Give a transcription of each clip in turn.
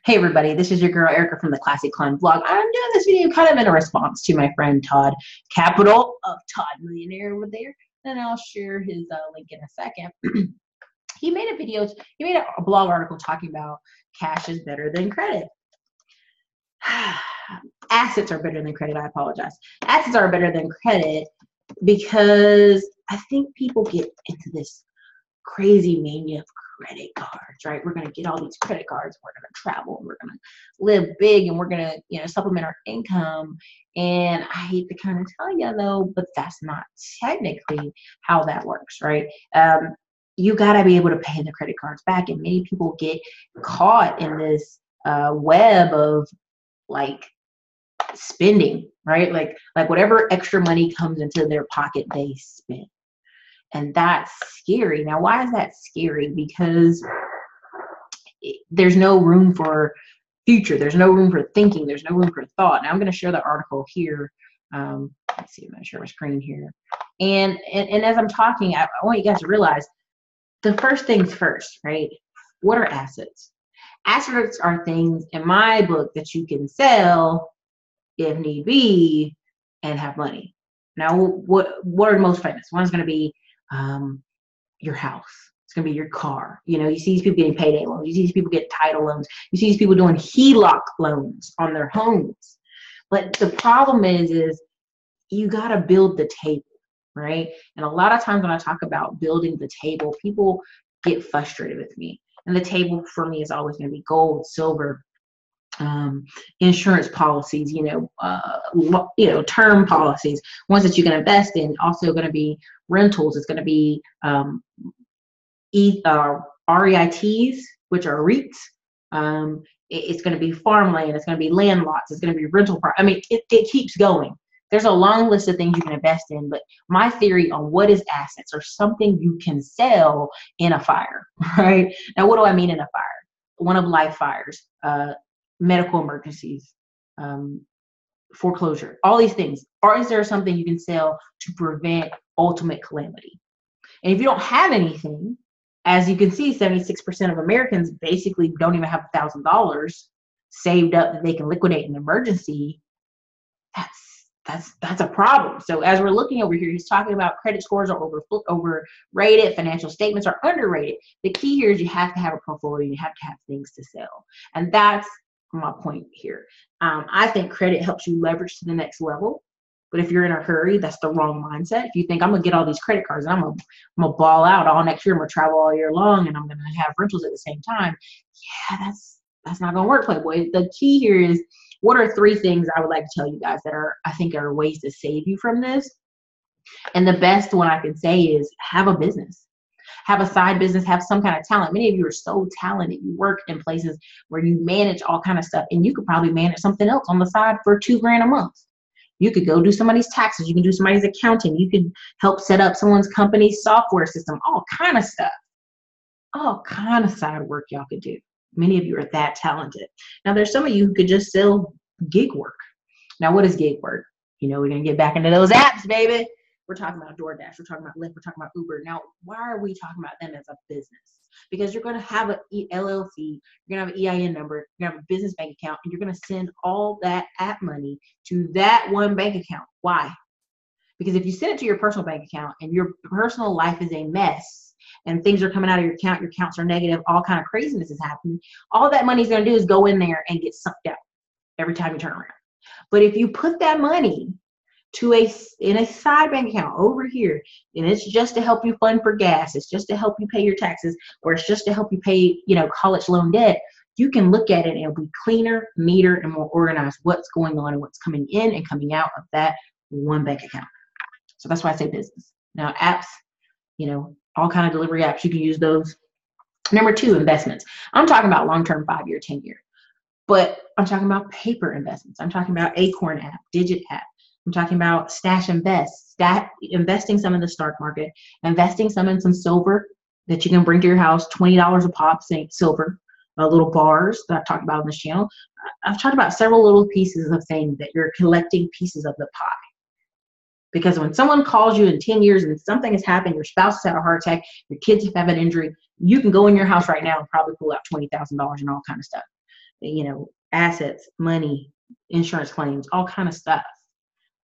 Hey everybody, this is your girl Erica from the Classic Climb vlog. I'm doing this video kind of in a response to my friend Todd, capital of Todd Millionaire over there, and I'll share his link in a second. He made a blog article talking about cash is better than credit. Assets are better than credit, I apologize. Assets are better than credit because I think people get into this crazy mania of credit cards, right? We're going to get all these credit cards, we're going to travel, and we're going to live big, and we're going to, supplement our income. And I hate to kind of tell you though, but that's not technically how that works, right? You got to be able to pay the credit cards back, and many people get caught in this web of like spending, right? Like whatever extra money comes into their pocket, they spend. And that's scary. Now, why is that scary? Because there's no room for future. There's no room for thinking. There's no room for thought. Now, I'm going to share the article here. Let's see, I'm going to share my screen here. And as I'm talking, I want you guys to realize the first things first, right? What are assets? Assets are things in my book that you can sell if need be and have money. Now, what are the most famous? One's going to be your house. It's going to be your car. You see these people getting payday loans. You see these people get title loans. You see these people doing HELOC loans on their homes. But the problem is you got to build the table, right? And a lot of times when I talk about building the table, people get frustrated with me. And the table for me is always going to be gold, silver, insurance policies, term policies, ones that you can invest in. Also going to be rentals. It's going to be REITs, which are REITs. It's going to be farmland. It's going to be land lots. It's going to be rental. I mean, it keeps going. There's a long list of things you can invest in, but my theory on what is assets are something you can sell in a fire, right? Now, what do I mean in a fire? One of life fires, medical emergencies, foreclosure, all these things. Or is there something you can sell to prevent ultimate calamity? And if you don't have anything, as you can see, 76% of Americans basically don't even have $1,000 saved up that they can liquidate in an emergency. That's a problem. So as we're looking over here, he's talking about credit scores are overrated, financial statements are underrated. The key here is you have to have a portfolio, you have to have things to sell. And that's my point here. I think credit helps you leverage to the next level. But if you're in a hurry, that's the wrong mindset. If you think I'm gonna get all these credit cards and I'm gonna ball out all next year, I'm gonna travel all year long, and I'm gonna have rentals at the same time, yeah, that's not gonna work, Playboy. The key here is, what are 3 things I would like to tell you guys that I think are ways to save you from this? And the best one I can say is have a business. Have a side business, have some kind of talent. Many of you are so talented. You work in places where you manage all kind of stuff, and you could probably manage something else on the side for $2 grand a month. You could go do somebody's taxes. You can do somebody's accounting. You could help set up someone's company's software system, all kind of stuff. All kind of side work y'all could do. Many of you are that talented. Now, there's some of you who could just sell gig work. Now, what is gig work? We're going to get back into those apps, baby. We're talking about DoorDash. We're talking about Lyft. We're talking about Uber. Now, why are we talking about them as a business? Because you're going to have an LLC. You're going to have an EIN number. You're going to have a business bank account. And you're going to send all that app money to that one bank account. Why? Because if you send it to your personal bank account and your personal life is a mess, and things are coming out of your accounts are negative, all kind of craziness is happening, all that money is going to do is go in there and get sucked out every time you turn around. But if you put that money in a side bank account over here, and it's just to help you fund for gas, it's just to help you pay your taxes, or it's just to help you pay, college loan debt, you can look at it and it'll be cleaner, neater, and more organized what's going on and what's coming in and coming out of that one bank account. So that's why I say business. Now, apps, all kind of delivery apps, you can use those. Number 2, investments. I'm talking about long-term, 5-year, 10-year. But I'm talking about paper investments. I'm talking about Acorn app, Digit app. I'm talking about Stash Invest, investing some in the stock market, investing some in some silver that you can bring to your house, $20 a pop, silver, little bars that I've talked about on this channel. I've talked about several little pieces of things that you're collecting pieces of the pie. Because when someone calls you in 10 years and something has happened, your spouse has had a heart attack, your kids have had an injury, you can go in your house right now and probably pull out $20,000 and all kind of stuff. you know, assets, money, insurance claims, all kind of stuff.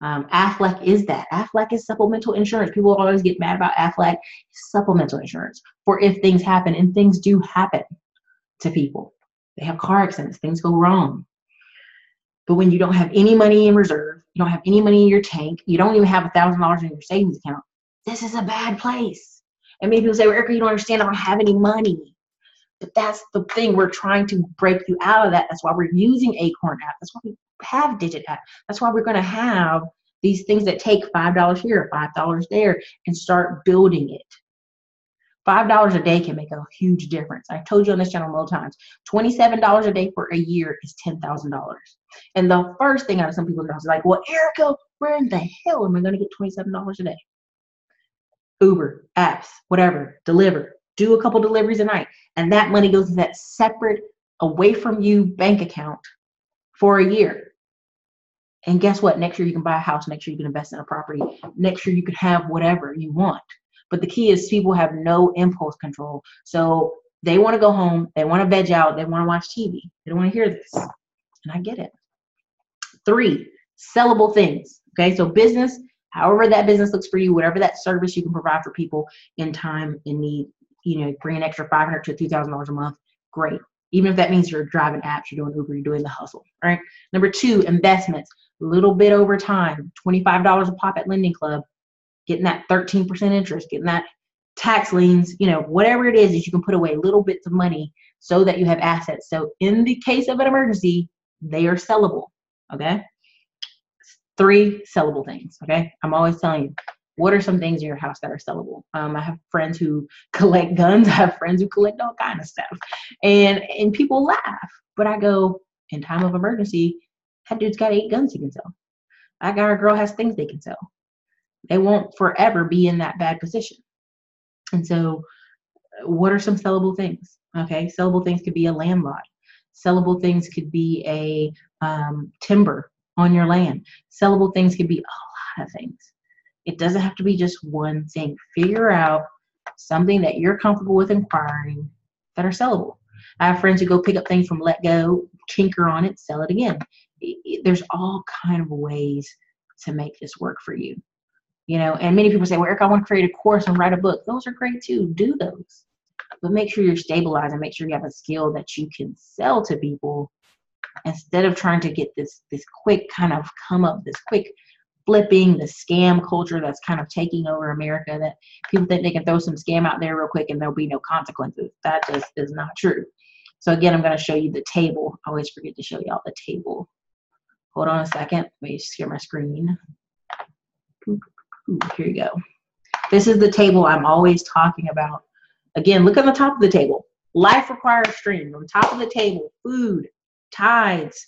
Aflac is that. Aflac is supplemental insurance. People always get mad about Aflac. Supplemental insurance for if things happen, and things do happen to people. They have car accidents, things go wrong. But when you don't have any money in reserve, you don't have any money in your tank, you don't even have $1,000 in your savings account, this is a bad place. And many people say, well, Erica, you don't understand, I don't have any money. But that's the thing. We're trying to break you out of that. That's why we're using Acorn app. That's why we have Digit app. That's why we're going to have these things that take $5 here, $5 there, and start building it. $5 a day can make a huge difference. I've told you on this channel multiple times. $27 a day for a year is $10,000. And the first thing out of some people's mouths is like, well, Erica, where in the hell am I going to get $27 a day? Uber, apps, whatever, deliver. Do a couple deliveries a night. And that money goes to that separate, away from you bank account for a year. And guess what? Next year you can buy a house. Next year you can invest in a property. Next year you can have whatever you want. But the key is people have no impulse control. So they want to go home. They want to veg out. They want to watch TV. They don't want to hear this. And I get it. 3, sellable things. Okay, so business, however that business looks for you, whatever that service you can provide for people in time, in need, you know, bring an extra $500 to $2,000 a month, great. Even if that means you're driving apps, you're doing Uber, you're doing the hustle, all right? Number 2, investments, a little bit over time, $25 a pop at Lending Club, getting that 13% interest, getting that tax liens, you know, whatever it is you can put away little bits of money so that you have assets. So in the case of an emergency, they are sellable, okay? 3 sellable things, okay? I'm always telling you, what are some things in your house that are sellable? I have friends who collect guns. I have friends who collect all kind of stuff. And people laugh. But I go, in time of emergency, that dude's got 8 guns he can sell. That guy or girl has things they can sell. They won't forever be in that bad position. And so what are some sellable things? Okay, sellable things could be a land lot. Sellable things could be a timber on your land. Sellable things could be a lot of things. It doesn't have to be just one thing. Figure out something that you're comfortable with acquiring that are sellable. I have friends who go pick up things from Let Go, tinker on it, sell it again. There's all kind of ways to make this work for you. You know, and many people say, well, Eric, I want to create a course and write a book. Those are great too. Do those. But make sure you're stabilized and make sure you have a skill that you can sell to people instead of trying to get this quick kind of come up, this quick flipping, the scam culture that's kind of taking over America, that people think they can throw some scam out there real quick and there'll be no consequences. That just is not true. So again, I'm going to show you the table. I always forget to show y'all the table. Hold on a second. Let me share my screen. Here you go. This is the table I'm always talking about. Again, look on the top of the table. Life requires streams. On top of the table, food, tithes,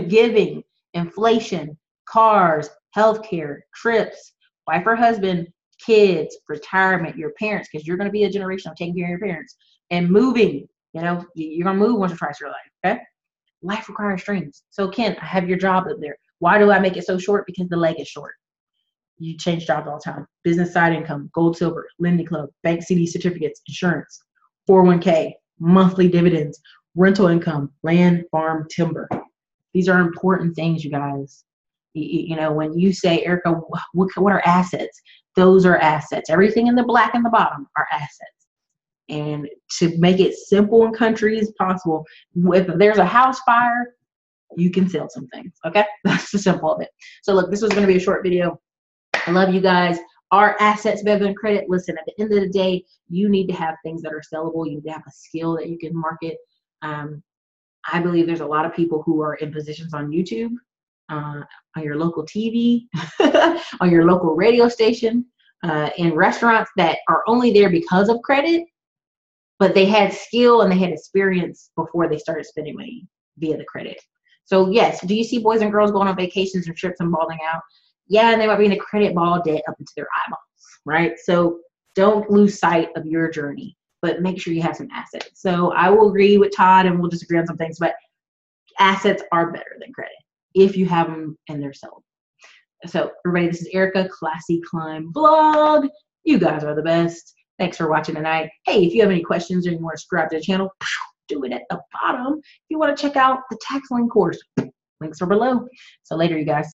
giving, inflation, cars, healthcare, trips, wife or husband, kids, retirement, your parents, because you're going to be a generation of taking care of your parents, and moving. You know, you're going to move once or twice in your life, okay? Life requires streams. So, Ken, I have your job up there. Why do I make it so short? Because the leg is short. You change jobs all the time. Business side income, gold, silver, Lending Club, bank CD certificates, insurance, 401k, monthly dividends, rental income, land, farm, timber. These are important things, you guys. You know, when you say, Erica, what are assets? Those are assets. Everything in the black in the bottom are assets. And to make it simple and country as possible, if there's a house fire, you can sell some things, okay? That's the simple of it. So look, this was going to be a short video. I love you guys. Are assets better than credit? Listen, at the end of the day, you need to have things that are sellable. You need to have a skill that you can market. I believe there's a lot of people who are in positions on YouTube, on your local TV, on your local radio station, in restaurants that are only there because of credit, but they had skill and they had experience before they started spending money via the credit. So yes, do you see boys and girls going on vacations or trips and balling out? Yeah, and they might be in a credit ball debt up into their eyeballs, right? So don't lose sight of your journey, but make sure you have some assets. So I will agree with Todd and we'll disagree on some things, but assets are better than credit if you have them and they're sellable. So everybody, this is Erica, Classy Climb Blog. You guys are the best. Thanks for watching tonight. Hey, if you have any questions or you want to subscribe to the channel, do it at the bottom if you want to check out the tax lien course. Links are below. So later, you guys.